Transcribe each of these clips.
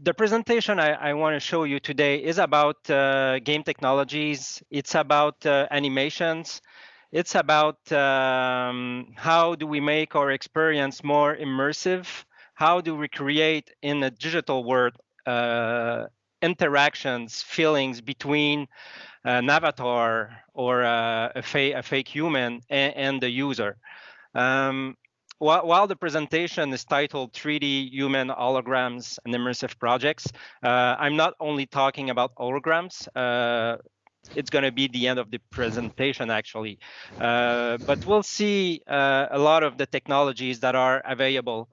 the presentation I want to show you today is about game technologies. It's about animations. It's about how do we make our experience more immersive? How do we create in a digital world interactions, feelings between an avatar or a fake human and the user? Um, while the presentation is titled 3D Human Holograms and Immersive Projects, I'm not only talking about holograms. It's going to be the end of the presentation, actually. But we'll see a lot of the technologies that are available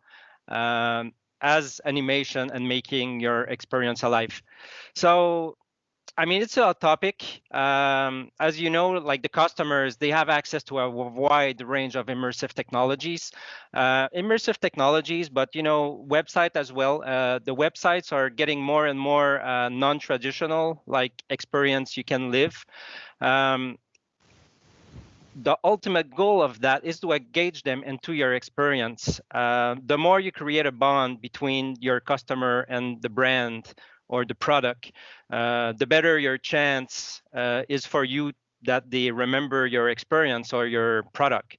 as animation and making your experience alive. So I mean, it's a topic. As you know, like the customers, they have access to a wide range of immersive technologies. But you know, website as well. The websites are getting more and more non-traditional, like experience you can live. The ultimate goal of that is to engage them into your experience. The more you create a bond between your customer and the brand or the product, the better your chance is for you that they remember your experience or your product.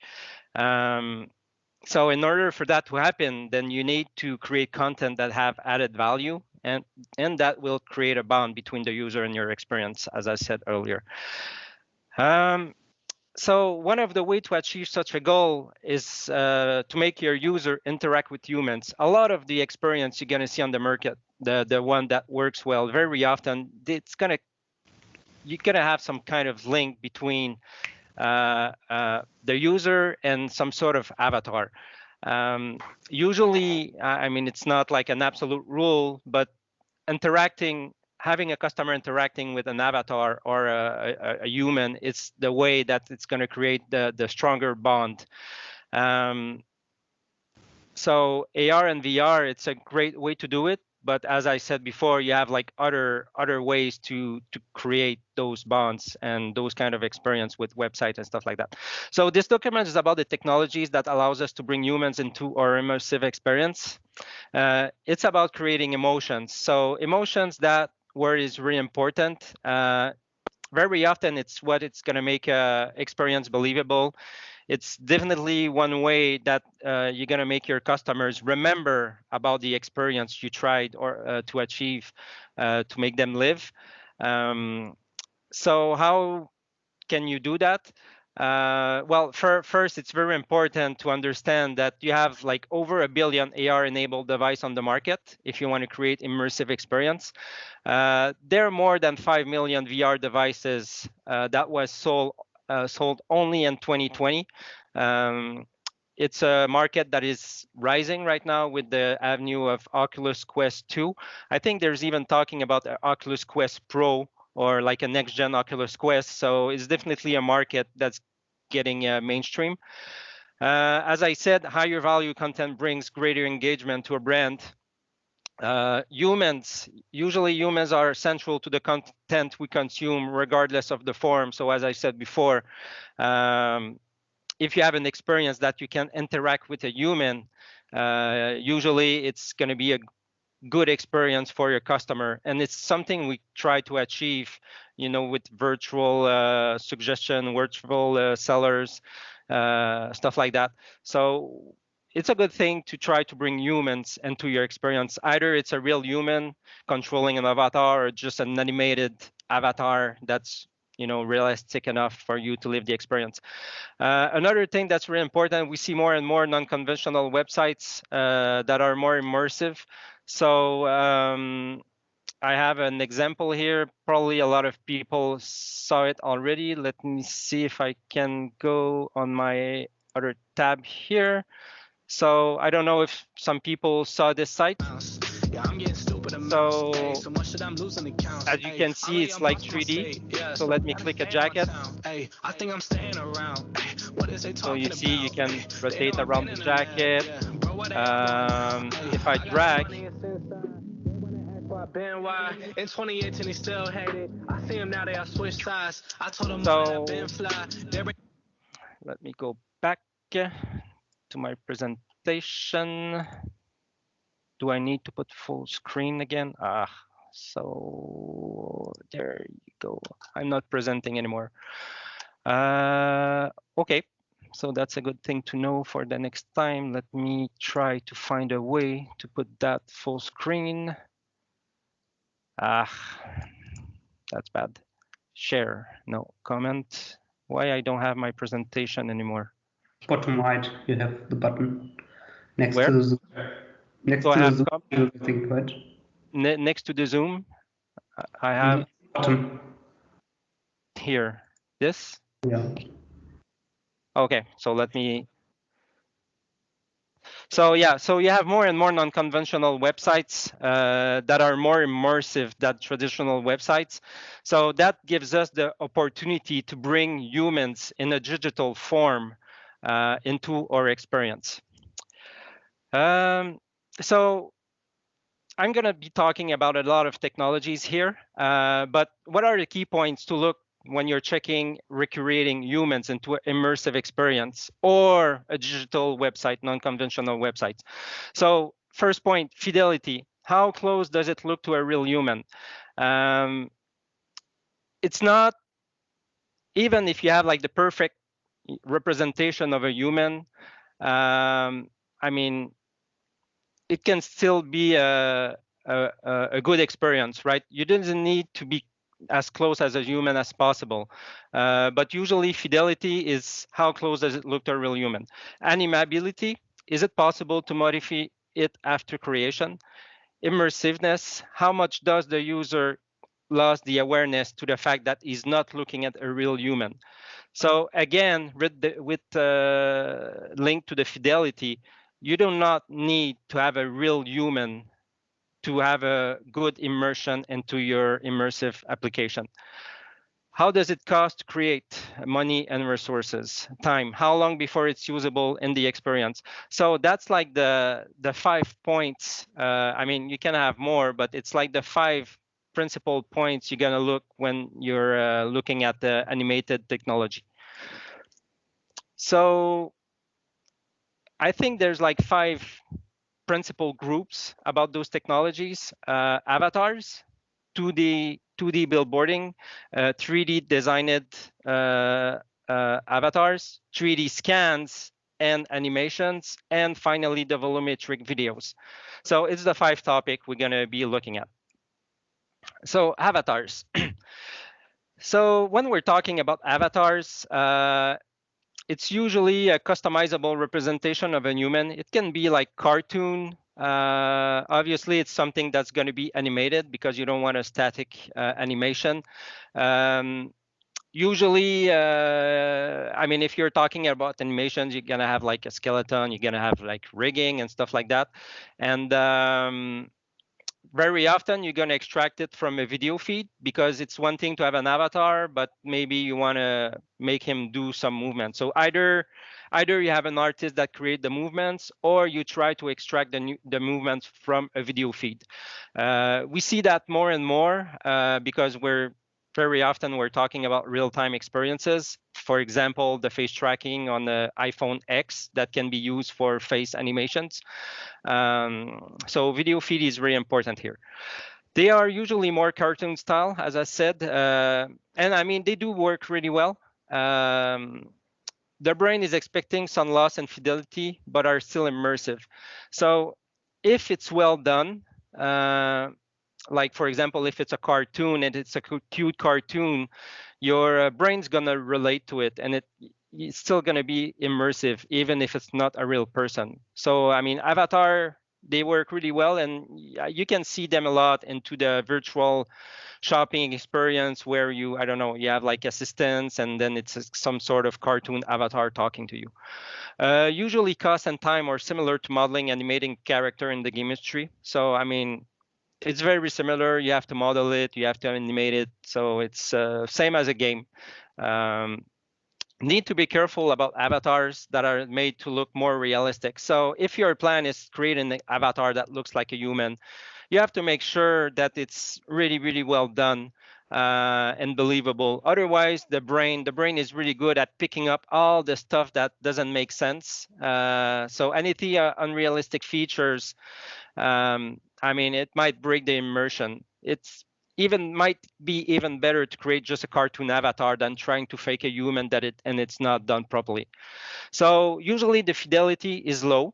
So in order for that to happen, then you need to create content that have added value, and that will create a bond between the user and your experience, as I said earlier. So one of the ways to achieve such a goal is to make your user interact with humans. A lot of the experience you're going to see on the market, the one that works well, very often you're going to have some kind of link between the user and some sort of avatar. Usually, I mean, it's not like an absolute rule, but having a customer interacting with an avatar or a human, it's the way that it's going to create the stronger bond. So AR and VR, it's a great way to do it. But as I said before, you have like other ways to create those bonds and those kind of experience with websites and stuff like that. So this document is about the technologies that allows us to bring humans into our immersive experience. It's about creating emotions. So emotions, that word is really important. Very often it's going to make experience believable. It's definitely one way that you're going to make your customers remember about the experience you tried or to achieve to make them live. So how can you do that? Well, first, it's very important to understand that you have like over 1 billion AR-enabled devices on the market if you want to create immersive experience. There are more than 5 million VR devices that was sold only in 2020. It's a market that is rising right now with the avenue of Oculus Quest 2. I think there's even talking about Oculus Quest Pro or like a next-gen Oculus Quest. So it's definitely a market that's getting mainstream. As I said, higher value content brings greater engagement to a brand. Usually humans are central to the content we consume regardless of the form. So as I said before, if you have an experience that you can interact with a human, usually it's going to be a good experience for your customer, and it's something we try to achieve, you know, with virtual suggestion, virtual sellers, stuff like that. So it's a good thing to try to bring humans into your experience. Either it's a real human controlling an avatar or just an animated avatar that's, you know, realistic enough for you to live the experience. Another thing that's really important, we see more and more non-conventional websites that are more immersive. So I have an example here. Probably a lot of people saw it already. Let me see if I can go on my other tab here. So I don't know if some people saw this site. So as you can see, it's like 3D. So let me click a jacket. So you see, you can rotate around the jacket. If I drag, in 2018 he still hated. I see him now, they have switched sides. I told him so let me go back to my presentation. do I need to put full screen again? So there you go. I'm not presenting anymore. Okay, so that's a good thing to know for the next time. Let me try to find a way to put that full screen. That's bad. Share, no, comment. Why I don't have my presentation anymore? Bottom right, you have the button next Where? to the Zoom. Next So to I the have Zoom, I think, right? next to the Zoom, I have Bottom. here, this. Yeah. Okay, so let me. So yeah, so you have more and more non-conventional websites that are more immersive than traditional websites. So that gives us the opportunity to bring humans in a digital form into our experience. So I'm going to be talking about a lot of technologies here, but what are the key points to look when you're checking recreating humans into an immersive experience or a digital website, non-conventional website? So first point, fidelity. How close does it look to a real human? It's not, even if you have like the perfect representation of a human, I mean, it can still be a good experience, right? You didn't need to be as close as a human as possible. But usually fidelity is how close does it look to a real human. Animability, is it possible to modify it after creation? Immersiveness, how much does the user lose the awareness to the fact that he's not looking at a real human? So again, with link to the fidelity, you do not need to have a real human to have a good immersion into your immersive application. How does it cost to create? Money and resources, time. How long before it's usable in the experience? So that's like the 5 points. I mean, you can have more, but it's like the 5 principal points you're gonna look when you're looking at the animated technology. So I think there's like 5 principal groups about those technologies: avatars, 2D billboarding, 3D designed avatars, 3D scans and animations, and finally the volumetric videos. So it's the 5 topic we're going to be looking at. So avatars. So when we're talking about avatars, it's usually a customizable representation of a human. It can be like cartoon. Obviously, it's something that's going to be animated because you don't want a static animation. Usually, I mean, if you're talking about animations, you're going to have like a skeleton, you're going to have like rigging and stuff like that. And very often you're going to extract it from a video feed, because it's one thing to have an avatar, but maybe you want to make him do some movement. So either you have an artist that create the movements, or you try to extract the movements from a video feed. We see that more and more because very often we're talking about real-time experiences. For example, the face tracking on the iPhone X that can be used for face animations. So video feed is very important here. They are usually more cartoon style, as I said, and I mean, they do work really well. The brain is expecting some loss and fidelity, but are still immersive. So if it's well done, like for example, if it's a cartoon and it's a cute cartoon, your brain's gonna relate to it, and it's still gonna be immersive, even if it's not a real person. So I mean, Avatar, they work really well, and you can see them a lot into the virtual shopping experience where you, I don't know, you have like assistants, and then it's some sort of cartoon avatar talking to you. Usually cost and time are similar to modeling animating character in the game industry. So I mean, it's very similar. You have to model it, you have to animate it. So it's same as a game. Need to be careful about avatars that are made to look more realistic. So if your plan is creating an avatar that looks like a human, you have to make sure that it's really, really well done. and believable. Otherwise, the brain is really good at picking up all the stuff that doesn't make sense. So anything unrealistic features, I mean, it might break the immersion. It's even might be even better to create just a cartoon avatar than trying to fake a human and it's not done properly. So usually the fidelity is low.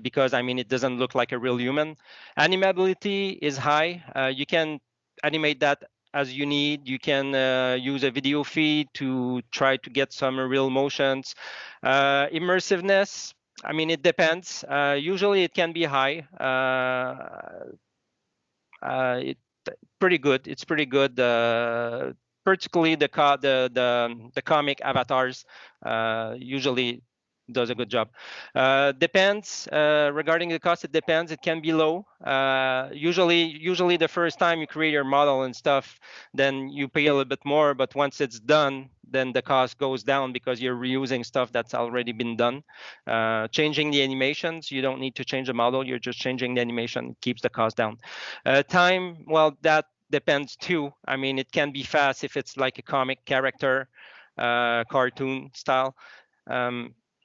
Because I mean it doesn't look like a real human. Animability is high. You can animate that as you need. You can use a video feed to try to get some real motions. Immersiveness, I mean it depends. Usually it can be high. It pretty good. It's pretty good. Particularly the comic avatars usually does a good job. Depends regarding the cost. It depends. It can be low. Usually the first time you create your model and stuff, then you pay a little bit more. But once it's done, then the cost goes down because you're reusing stuff that's already been done. Changing the animations, you don't need to change the model. You're just changing the animation. Keeps the cost down. Time, well, that depends too. I mean, it can be fast if it's like a comic character, cartoon style.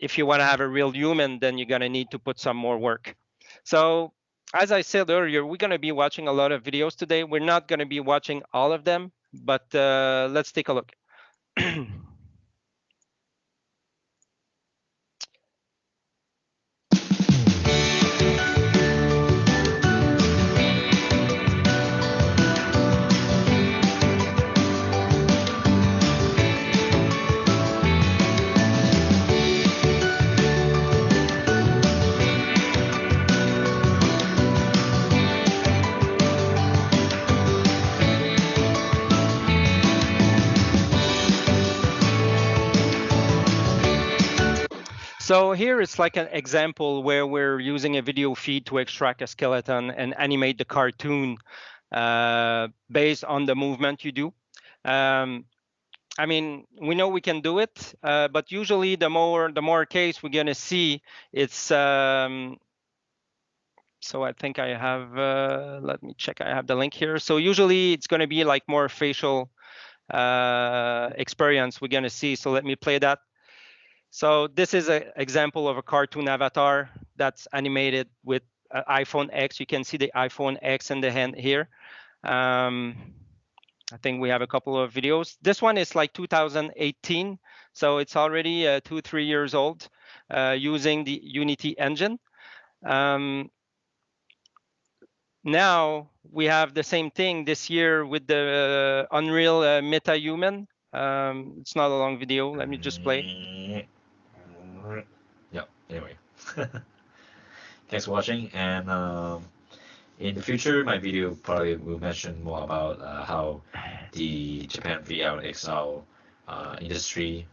If you want to have a real human, then you're going to need to put some more work. So as I said earlier, we're going to be watching a lot of videos today. We're not going to be watching all of them, but let's take a look. So here it's like an example where we're using a video feed to extract a skeleton and animate the cartoon based on the movement you do. I mean, we know we can do it, but usually the more case we're gonna see, it's so I think I have. Let me check. I have the link here. So usually it's gonna be like more facial experience we're gonna see. So let me play that. So this is an example of a cartoon avatar that's animated with iPhone X. You can see the iPhone X in the hand here. I think we have a couple of videos. This one is like 2018, so it's already 2-3 years old, using the Unity engine. Now we have the same thing this year with the Unreal MetaHuman. It's not a long video. Let me just play. Yeah, anyway. Thanks for watching, and in the future, my video probably will mention more about how the Japan VR XR industry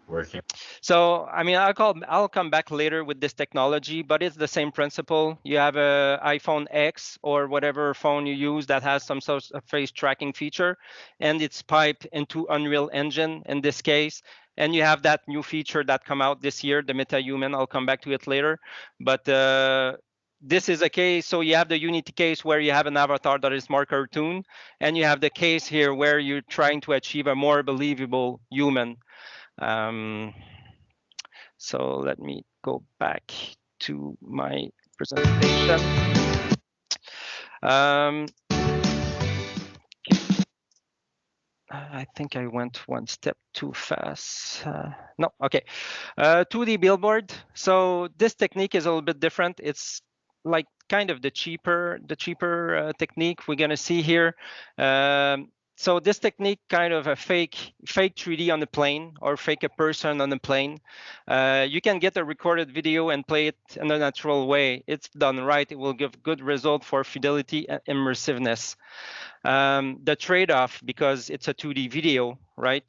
working. So, I mean, I'll come back later with this technology, but it's the same principle. You have a iPhone X or whatever phone you use that has some sort of face tracking feature, and it's piped into Unreal Engine in this case. And you have that new feature that come out this year, the MetaHuman. I'll come back to it later, but this is a case. So you have the Unity case where you have an avatar that is more cartoon, and you have the case here where you're trying to achieve a more believable human. So let me go back to my presentation. I think I went one step too fast. No, okay. 2D billboard. So this technique is a little bit different. It's like kind of the cheaper technique we're gonna see here. So this technique, kind of a fake 3D on the plane or fake a person on the plane. You can get a recorded video and play it in a natural way. It's done right. It will give good result for fidelity and immersiveness. The trade-off, because it's a 2D video, right,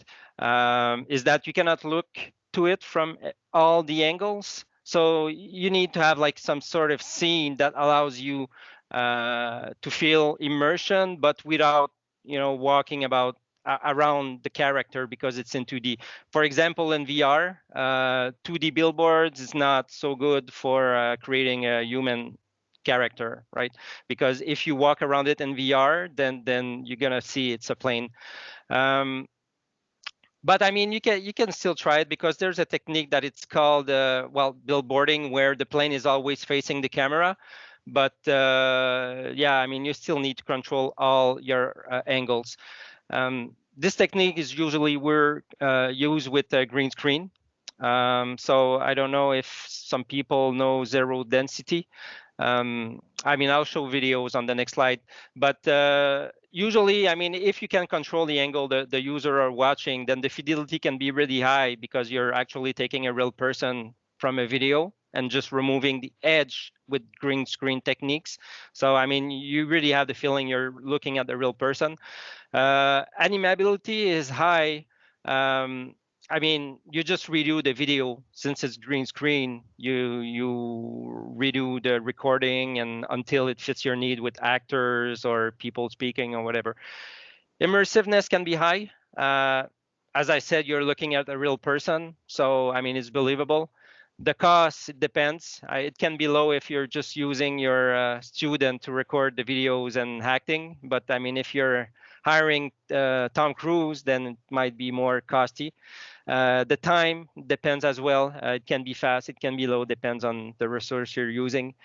is that you cannot look to it from all the angles. So you need to have like some sort of scene that allows you to feel immersion, but without walking about around the character because it's in 2D. For example, in VR, 2D billboards is not so good for creating a human character, right? Because if you walk around it in VR, then you're gonna see it's a plane. But I mean, you can still try it, because there's a technique that it's called billboarding, where the plane is always facing the camera. But yeah, I mean, you still need to control all your angles. This technique is usually used with a green screen. So I don't know if some people know zero density. I mean, I'll show videos on the next slide, but usually, I mean, if you can control the angle the user are watching, then the fidelity can be really high, because you're actually taking a real person from a video and just removing the edge with green screen techniques. So, I mean, you really have the feeling you're looking at the real person. Animability is high. I mean, you just redo the video. Since it's green screen, you redo the recording and until it fits your need with actors or people speaking or whatever. Immersiveness can be high. As I said, you're looking at a real person, so I mean, it's believable. The cost, it depends. It can be low if you're just using your student to record the videos and acting. But I mean, if you're hiring Tom Cruise, then it might be more costly. The time depends as well. It can be fast, it can be low, depends on the resource you're using.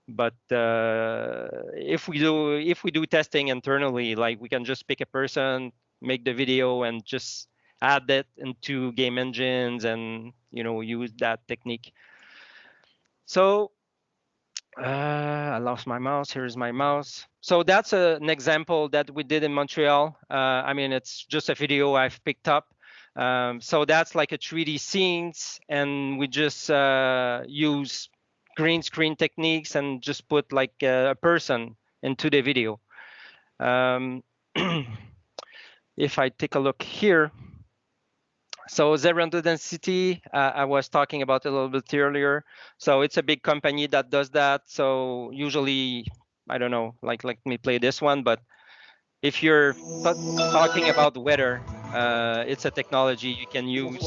But if we do testing internally, like we can just pick a person, make the video, and just add that into game engines and use that technique. So I lost my mouse. Here's my mouse. So that's an example that we did in Montreal. I mean, it's just a video I've picked up. So that's like a 3D scenes, and we just use green screen techniques and just put like a person into the video. If I take a look here, so zero density, I was talking about a little bit earlier. So it's a big company that does that. So usually, I don't know, like let me play this one, but if you're talking about weather, it's a technology you can use.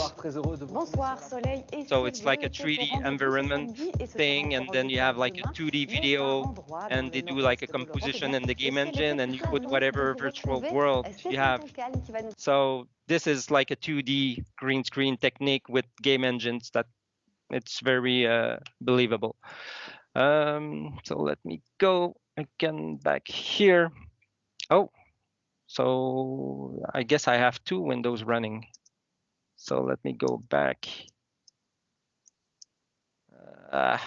So it's like a 3D environment thing, and then you have like a 2D video, and they do like a composition in the game engine, and you put whatever virtual world you have. So this is like a 2D green screen technique with game engines that it's very believable. So let me go again back here. Oh, so I guess I have two windows running. So let me go back. It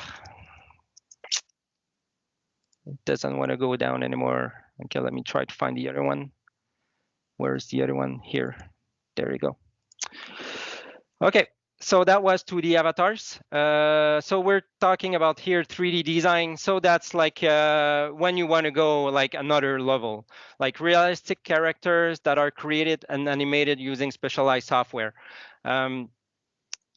doesn't want to go down anymore. Okay, let me try to find the other one. Where's the other one? Here. There you go. Okay, so that was 2D avatars. So we're talking about here 3D design. So that's like when you want to go like another level, like realistic characters that are created and animated using specialized software.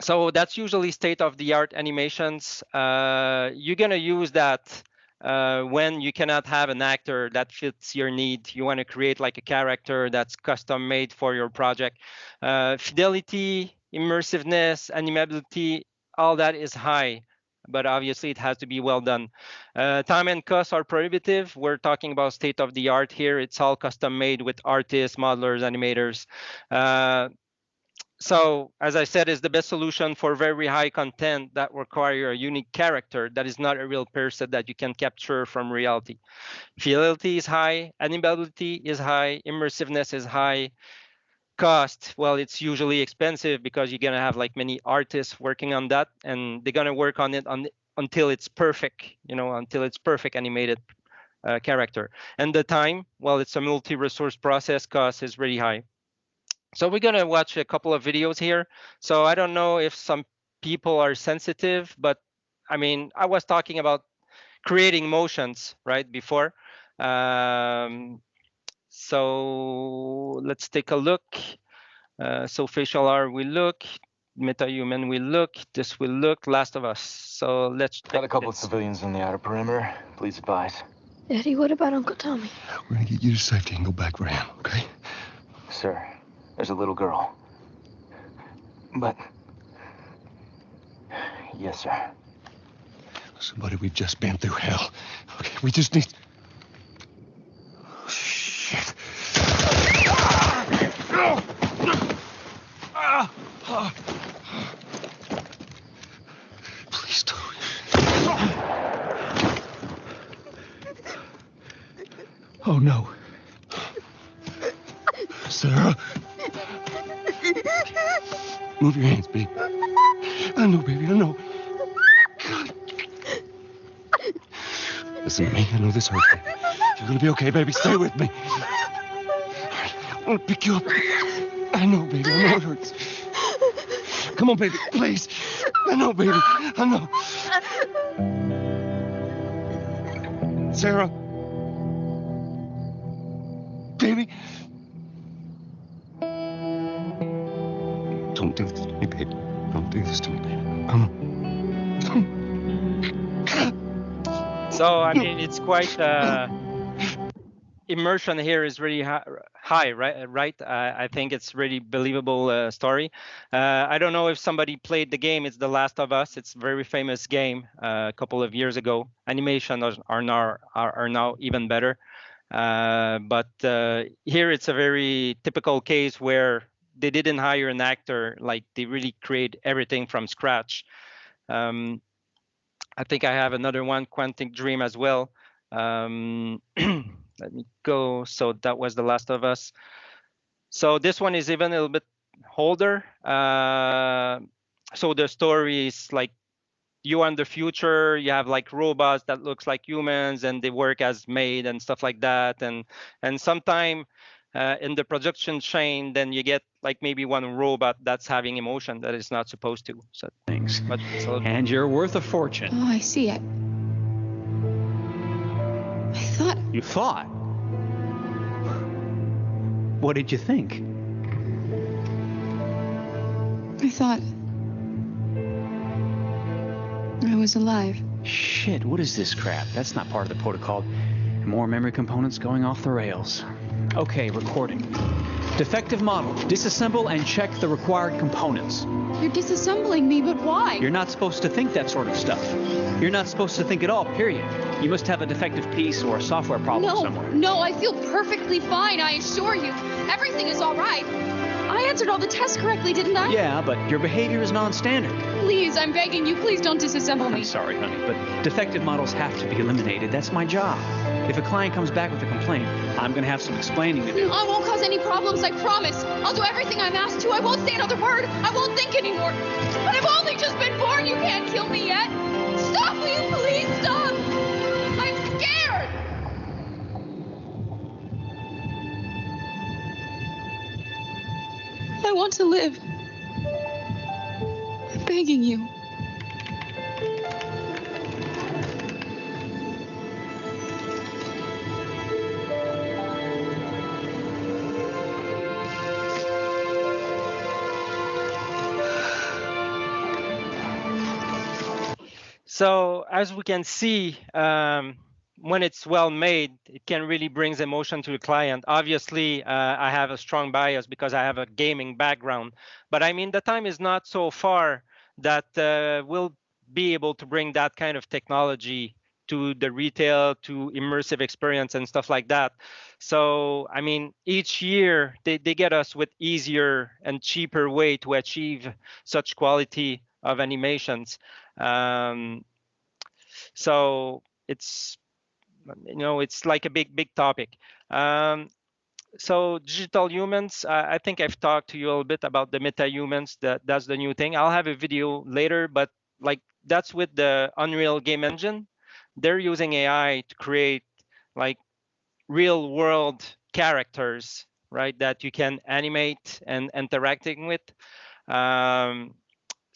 So that's usually state-of-the-art animations. You're gonna use that when you cannot have an actor that fits your need. You want to create like a character that's custom made for your project. Fidelity, immersiveness, animability, all that is high, but obviously it has to be well done. Time and cost are prohibitive. We're talking about state of the art here. It's all custom made with artists, modelers, animators. So as I said, is the best solution for very high content that require a unique character that is not a real person that you can capture from reality. Fidelity is high, animability is high, immersiveness is high. Cost, well, it's usually expensive because you're gonna have like many artists working on that, and they're gonna work on it until it's perfect, until it's perfect animated character. And the time, well, it's a multi-resource process. Cost is really high. So we're gonna watch a couple of videos here. So I don't know if some people are sensitive, but I mean, I was talking about creating motions right before. So let's take a look. So facial R will look, MetaHuman will look, this will look, Last of Us. So let's got a couple of civilians on the outer perimeter. Please advise. Daddy, what about Uncle Tommy? We're gonna get you to safety and go back for him, okay? Sir, there's a little girl. But... Yes, sir. Somebody, we've just been through hell. Okay, we just need... Oh, shit. Please don't. Oh, no. Sarah. Move your hands, baby. I know, baby, I know. God. Listen to me, I know this hurts, baby. You're gonna be okay, baby. Stay with me. All right, I'm gonna pick you up. I know, baby, I know it hurts. Come on, baby, please. I know, baby, I know. Sarah. Baby. Don't do this to me, baby. Don't do this to me, baby. Come on. So I mean, it's quite immersion here is really high, right? I think it's really believable story. I don't know if somebody played the game. It's The Last of Us. It's a very famous game a couple of years ago. Animation are now even better. But here it's a very typical case where they didn't hire an actor, like they really create everything from scratch. I think I have another one, Quantic Dream as well. Let me go. So that was The Last of Us. So this one is even a little bit older. So the story is like you are in the future, you have like robots that looks like humans and they work as maid and stuff like that. And sometime in the production chain, then you get like maybe one robot that's having emotion that is not supposed to. So things. But And you're worth a fortune. Oh, I see. I thought... You thought? What did you think? I thought... I was alive. Shit, what is this crap? That's not part of the protocol. More memory components going off the rails. Okay, recording. Defective model. Disassemble and check the required components. You're disassembling me, but why? You're not supposed to think that sort of stuff. You're not supposed to think at all, period. You must have a defective piece or a software problem somewhere. No, I feel perfectly fine, I assure you. Everything is all right. I answered all the tests correctly, didn't I? Yeah, but your behavior is non-standard. Please, I'm begging you, please don't disassemble me. I'm sorry, honey, but defective models have to be eliminated. That's my job. If a client comes back with a complaint, I'm going to have some explaining to do. I won't cause any problems, I promise. I'll do everything I'm asked to. I won't say another word. I won't think anymore. But I've only just been born. You can't kill me yet. Stop, will you please stop? I'm scared. I want to live. I'm begging you. So as we can see, when it's well made, it can really brings emotion to the client. Obviously, I have a strong bias because I have a gaming background, but I mean, the time is not so far that we'll be able to bring that kind of technology to the retail, to immersive experience and stuff like that. So, I mean, each year they get us with easier and cheaper way to achieve such quality of animations. So it's, you know, it's like a big topic. So digital humans, I think I've talked to you a little bit about the meta humans. That's the new thing. I'll have a video later, but like that's with the Unreal game engine. They're using AI to create like real world characters, right, that you can animate and interacting with.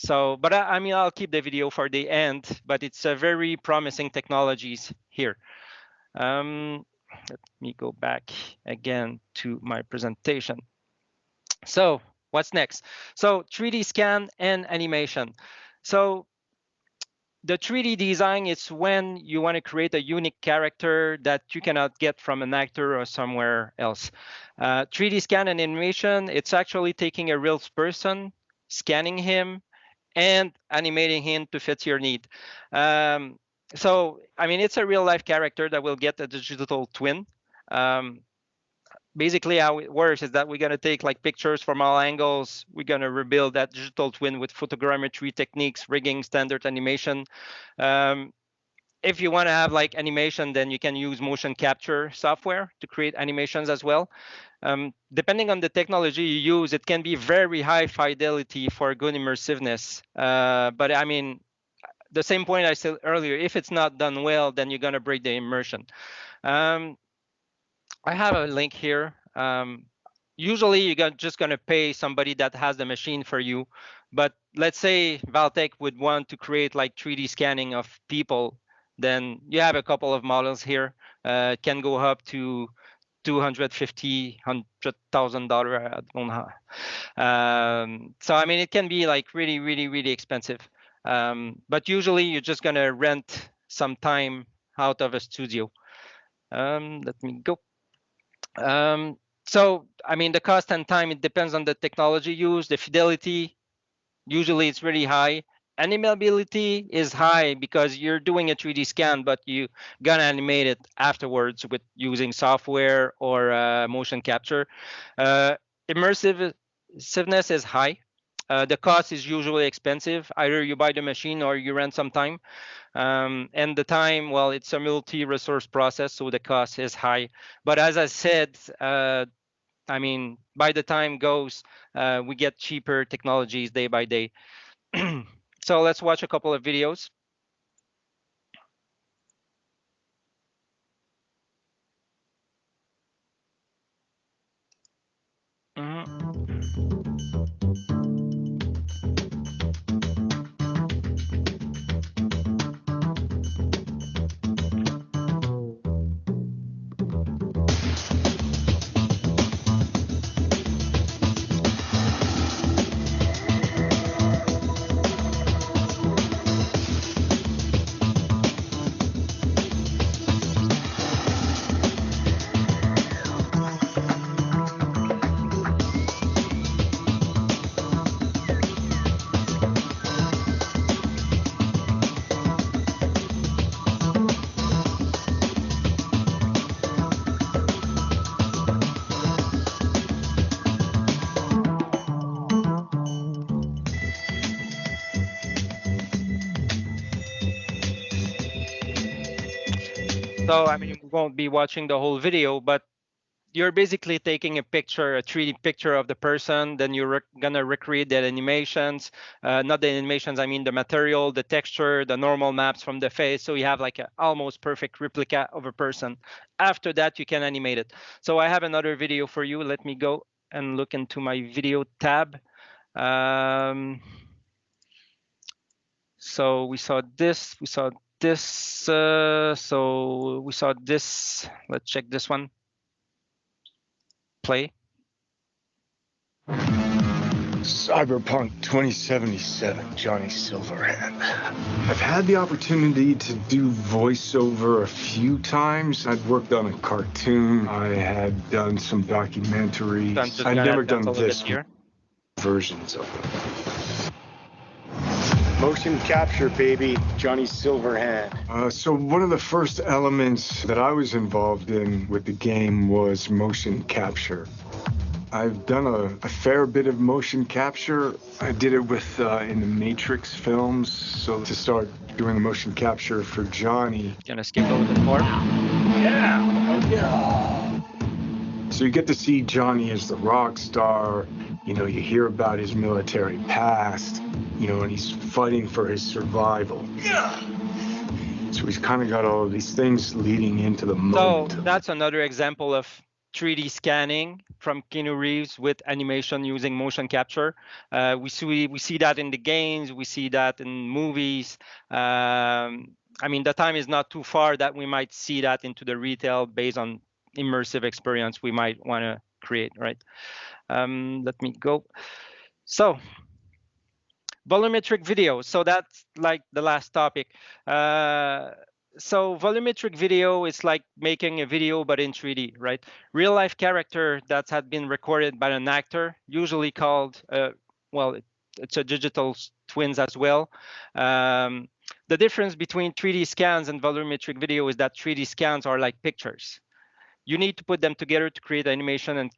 So, but I mean, I'll keep the video for the end, but it's a very promising technologies here. Let me go back again to my presentation. So what's next? So 3D scan and animation. So the 3D design is when you want to create a unique character that you cannot get from an actor or somewhere else. 3D scan and animation, it's actually taking a real person, scanning him, and animating him to fit your need. So, I mean, it's a real life character that will get a digital twin. Basically, how it works is that we're going to take like pictures from all angles. We're going to rebuild that digital twin with photogrammetry techniques, rigging, standard animation. If you want to have like animation, then you can use motion capture software to create animations as well. Depending on the technology you use, it can be very high fidelity for good immersiveness. But I mean, the same point I said earlier, if it's not done well, then you're going to break the immersion. I have a link here. Usually you're just going to pay somebody that has the machine for you. But let's say Valtech would want to create like 3D scanning of people. Then you have a couple of models here. It can go up to $250,000, $100,000. I don't know. So I mean, it can be like really, really, really expensive. But usually you're just going to rent some time out of a studio. Let me go. So, I mean, the cost and time, it depends on the technology used, the fidelity, usually it's really high. Animability is high because you're doing a 3D scan, but you gonna animate it afterwards with using software or motion capture. Immersiveness is high. The cost is usually expensive. Either you buy the machine or you rent some time. And the time, well, it's a multi-resource process, so the cost is high. But as I said, I mean, by the time goes, we get cheaper technologies day by day. So let's watch a couple of videos. So, I mean, we won't be watching the whole video, but you're basically taking a picture, a 3D picture of the person, then you're gonna recreate the animations, not the animations, I mean the material, the texture, the normal maps from the face. So you have like an almost perfect replica of a person. After that, you can animate it. So I have another video for you. Let me go and look into my video tab. So we saw this, so we saw this. Let's check this one. Play. Cyberpunk 2077, Johnny Silverhand. I've had the opportunity to do voiceover a few times. I'd worked on a cartoon. I had done some documentaries. I'd never done this versions of them. Motion capture, baby, Johnny Silverhand. So one of the first elements that I was involved in with the game was motion capture. I've done a fair bit of motion capture. I did it with in the Matrix films. So to start doing the motion capture for Johnny. Gonna skip a little bit more. Yeah. So you get to see Johnny as the rock star. You know, you hear about his military past. You know, and he's fighting for his survival. Yeah. So he's kind of got all of these things leading into the moment. So that's another example of 3D scanning from Keanu Reeves with animation using motion capture. We see that in the games, we see that in movies. I mean, the time is not too far that we might see that into the retail based on immersive experience we might want to create, right? Let me go. So volumetric video. So that's like the last topic. So volumetric video is like making a video but in 3D, right? Real life character that had been recorded by an actor, usually called, well, it's a digital twins as well. The difference between 3D scans and volumetric video is that 3D scans are like pictures. You need to put them together to create animation and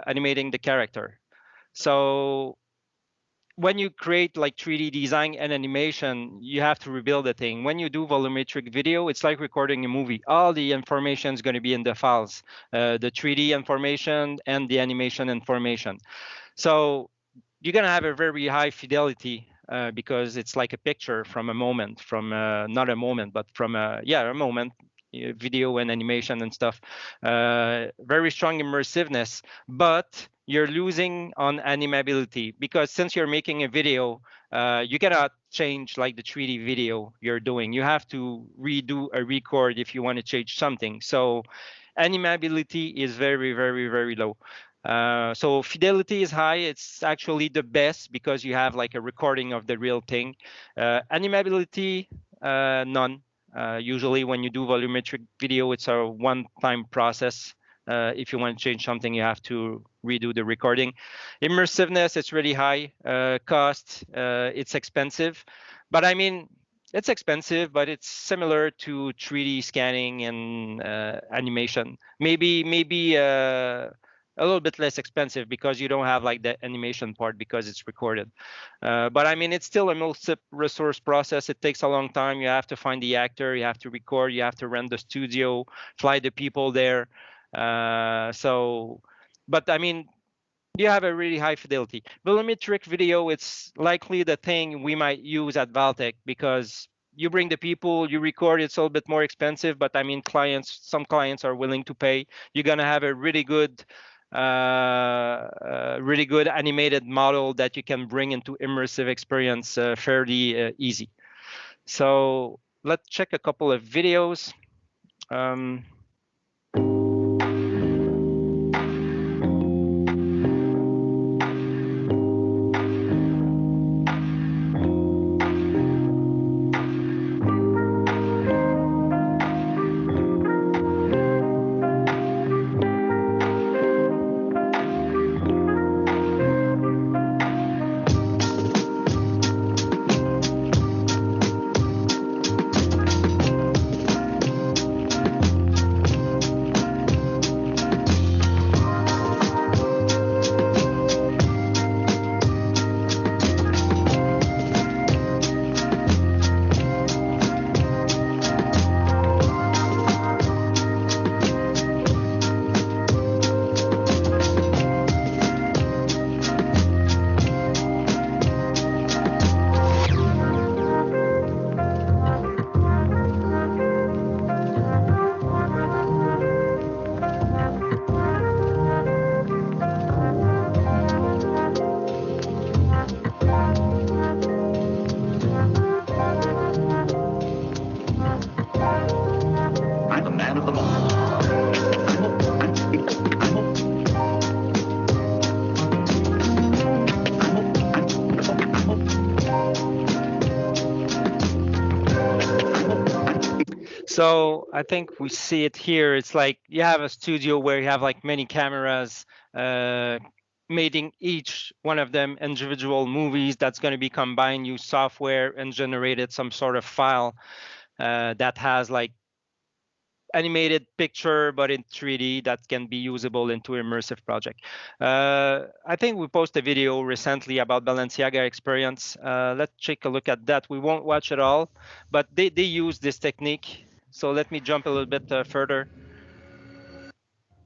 animating the character. So when you create like 3D design and animation, you have to rebuild the thing. When you do volumetric video, it's like recording a movie. All the information is going to be in the files, the 3D information and the animation information. So you're going to have a very high fidelity because it's like a picture from a moment, from not a moment, but from a moment, video and animation and stuff. Very strong immersiveness, but you're losing on animability because since you're making a video, you cannot change like the 3D video you're doing. You have to redo a record if you want to change something. So animability is very, very, very low. So fidelity is high. It's actually the best because you have like a recording of the real thing. Animability, none. Usually when you do volumetric video, it's a one-time process. If you want to change something, you have to redo the recording. Immersiveness, it's really high. Cost, it's expensive. But I mean, it's expensive, but it's similar to 3D scanning and animation. Maybe a little bit less expensive because you don't have like the animation part because it's recorded. But I mean, it's still a multi-resource process. It takes a long time. You have to find the actor, you have to record, you have to rent the studio, fly the people there. But I mean, you have a really high fidelity. Volumetric video, it's likely the thing we might use at Valtech because you bring the people, you record, it's a little bit more expensive, but I mean, some clients are willing to pay. You're gonna have a really good animated model that you can bring into immersive experience fairly easy. So let's check a couple of videos. So I think we see it here. It's like you have a studio where you have like many cameras, making each one of them individual movies that's going to be combined, use software and generated some sort of file that has like animated picture, but in 3D that can be usable into immersive project. I think we posted a video recently about Balenciaga experience. Let's take a look at that. We won't watch it all, but they use this technique. So let me jump a little bit further.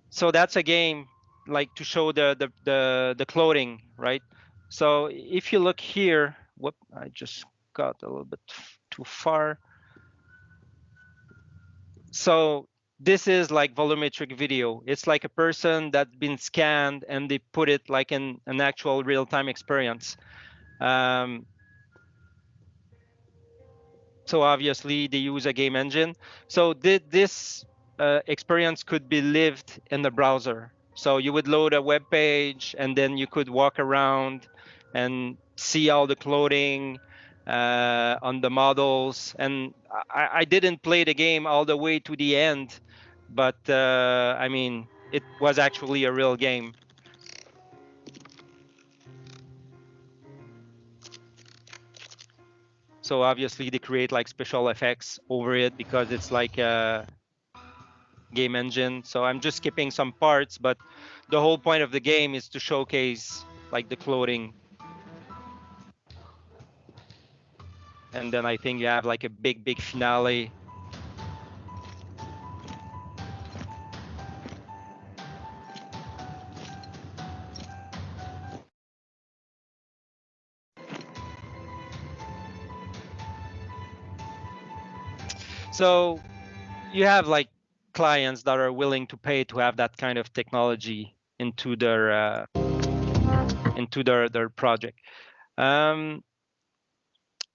So that's a game like to show the clothing, right? So if you look here, whoop, I just got a little bit too far. So this is like volumetric video. It's like a person that's been scanned and they put it like in an actual real-time experience. So obviously they use a game engine. So this experience could be lived in the browser. So you would load a web page and then you could walk around and see all the clothing on the models. And I didn't play the game all the way to the end, but I mean, it was actually a real game. So obviously they create like special effects over it because it's like a game engine. So I'm just skipping some parts, but the whole point of the game is to showcase like the clothing. And then I think you have like a big finale. So you have like clients that are willing to pay to have that kind of technology into their project.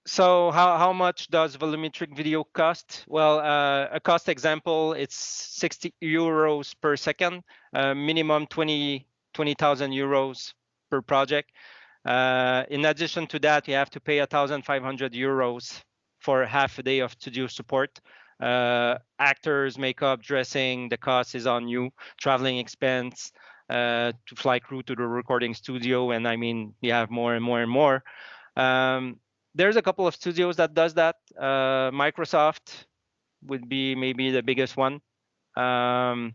So how much does volumetric video cost? Well, a cost example, it's 60 euros per second, minimum 20,000 euros per project. In addition to that, you have to pay 1,500 euros for half a day of studio support. Actors, makeup, dressing, the cost is on you. Traveling expense to fly crew to the recording studio, and I mean, you have more and more and more. There's a couple of studios that does that. Microsoft would be maybe the biggest one. But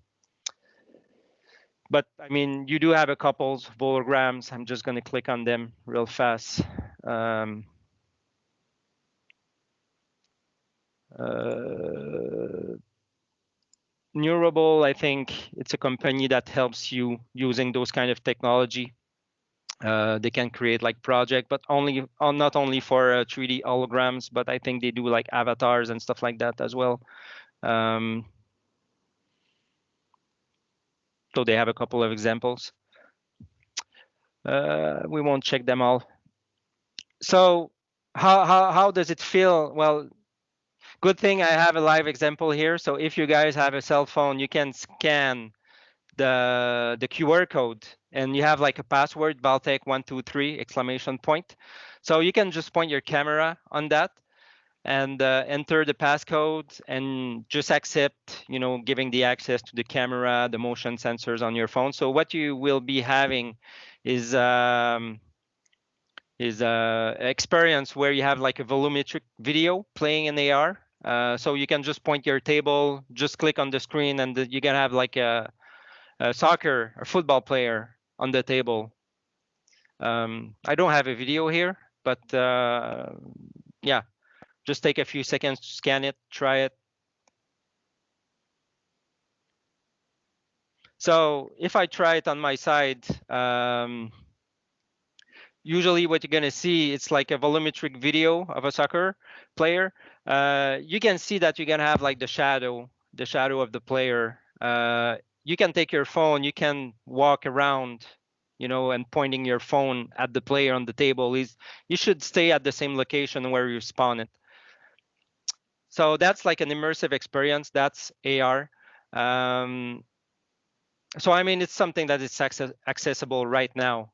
I mean, you do have a couple of holograms. I'm just going to click on them real fast. Neurable, I think it's a company that helps you using those kind of technology. They can create like project, but only not only for 3D holograms, but I think they do like avatars and stuff like that as well. So they have a couple of examples. We won't check them all. So how does it feel? Well, good thing I have a live example here. So if you guys have a cell phone, you can scan the QR code and you have like a password, Valtech123 exclamation point. So you can just point your camera on that and enter the passcode and just accept, you know, giving the access to the camera, the motion sensors on your phone. So what you will be having is experience where you have like a volumetric video playing in AR. So you can just point your table, just click on the screen, and you can have like a soccer or football player on the table. I don't have a video here, but yeah, just take a few seconds to scan it, try it. So if I try it on my side, usually what you're gonna see, it's like a volumetric video of a soccer player. You can see that you're gonna have like the shadow of the player. You can take your phone, you can walk around, you know, and pointing your phone at the player on the table. You should stay at the same location where you spawn it. So that's like an immersive experience. That's AR. So I mean, it's something that is accessible right now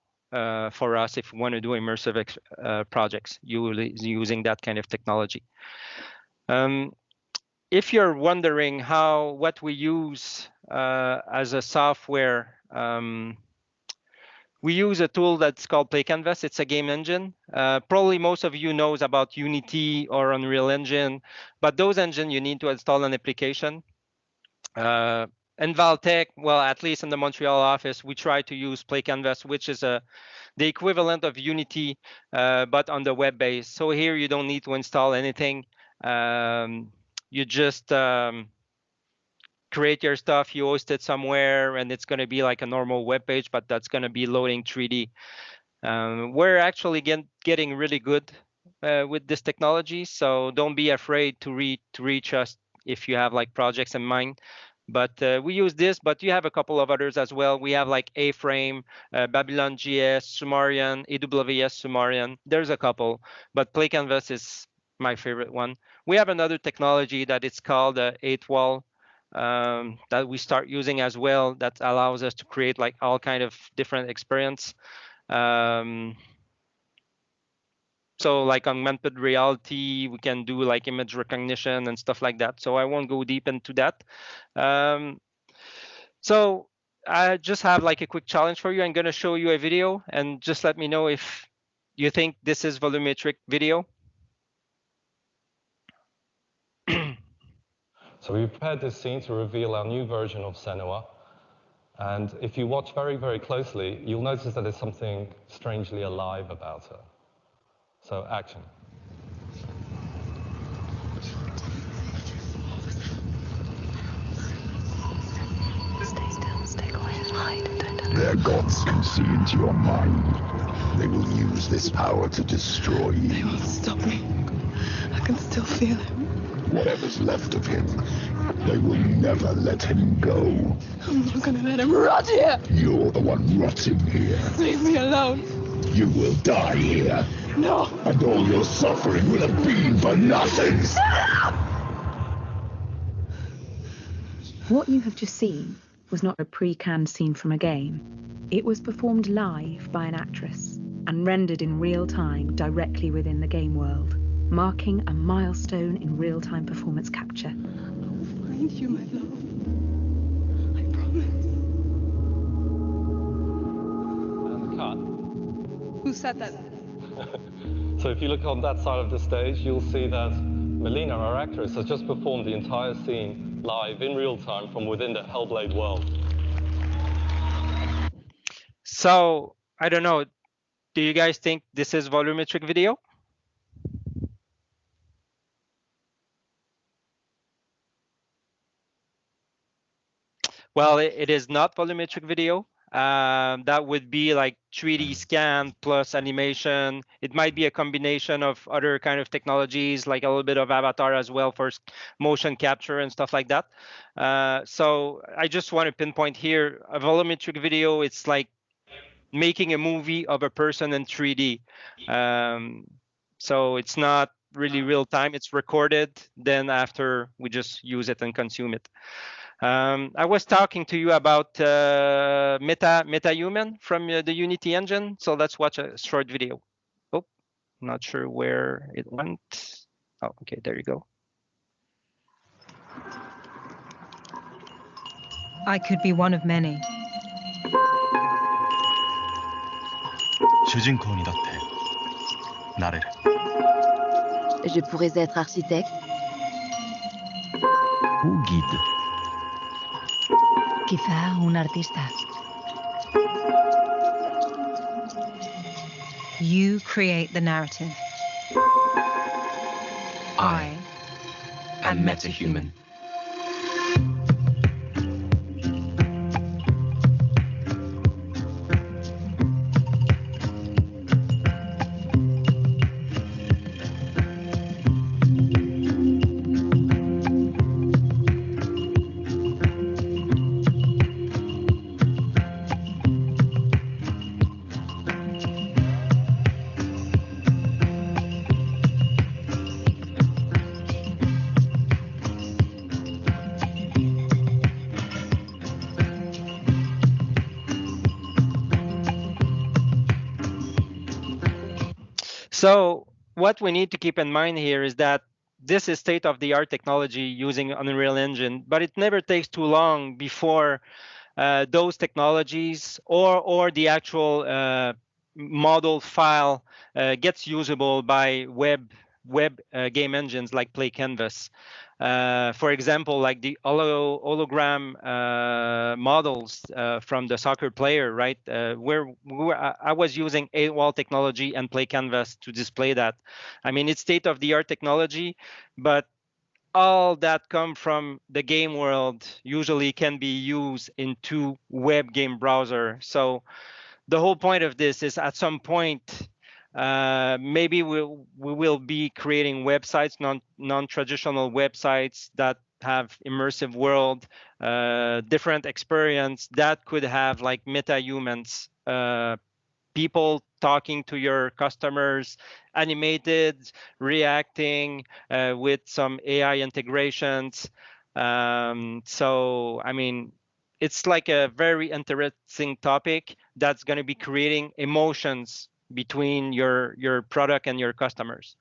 for us if we want to do immersive projects using that kind of technology. If you're wondering what we use as a software, we use a tool that's called Play Canvas. It's a game engine. Probably most of you knows about Unity or Unreal Engine, but those engines you need to install an application. In Valtech, well, at least in the Montreal office, we try to use Play Canvas, which is the equivalent of Unity, but on the web base. So here you don't need to install anything. You just create your stuff, you host it somewhere, and it's going to be like a normal web page, but that's going to be loading 3D. We're actually getting really good with this technology, so don't be afraid to reach us if you have like projects in mind. But we use this, but you have a couple of others as well. We have like A-Frame, Babylon GS, Sumarian, AWS Sumarian. There's a couple, but Play Canvas is my favorite one. We have another technology that it's called 8-wall that we start using as well, that allows us to create like all kind of different experience. So like augmented reality, we can do like image recognition and stuff like that. So I won't go deep into that. So I just have like a quick challenge for you. I'm going to show you a video and just let me know if you think this is volumetric video. So we prepared this scene to reveal our new version of Senua. And if you watch very, very closely, you'll notice that there's something strangely alive about her. So, action. Stay still, stay quiet, hide. Their gods can see into your mind. They will use this power to destroy you. They won't stop me. I can still feel him. Whatever's left of him, they will never let him go. I'm not gonna let him rot here. You're the one rotting here. Leave me alone. You will die here. No. And all your suffering will have been for nothing. What you have just seen was not a pre-canned scene from a game. It was performed live by an actress and rendered in real time directly within the game world, marking a milestone in real-time performance capture. I'll find you, my love. I promise. And the cut. Who said that? So if you look on that side of the stage, you'll see that Melina, our actress, has just performed the entire scene live in real time from within the Hellblade world. So, I don't know, do you guys think this is volumetric video? Well, it is not volumetric video. That would be like 3D scan plus animation. It might be a combination of other kind of technologies, like a little bit of avatar as well for motion capture and stuff like that. So I just want to pinpoint here, a volumetric video, it's like making a movie of a person in 3D. So it's not really real time, it's recorded, then after we just use it and consume it. I was talking to you about MetaHuman from the Unity engine, so let's watch a short video. Oh, not sure where it went. Oh, okay, there you go. I could be one of many. 主人公にだってなれる Je pourrais être architecte. Ou guide. Quizá un artista. You create the narrative. I am MetaHuman. So what we need to keep in mind here is that this is state-of-the-art technology using Unreal Engine, but it never takes too long before those technologies or the actual model file gets usable by web game engines like Play Canvas. For example, like the hologram models from the soccer player, right? I was using AWAL technology and Play Canvas to display that. I mean, it's state-of-the-art technology, but all that come from the game world usually can be used into web game browser. So the whole point of this is at some point, maybe we will be creating websites, non-traditional websites that have immersive world, different experience that could have like MetaHumans, people talking to your customers, animated, reacting with some AI integrations. So, I mean, it's like a very interesting topic that's going to be creating emotions between your product and your customers.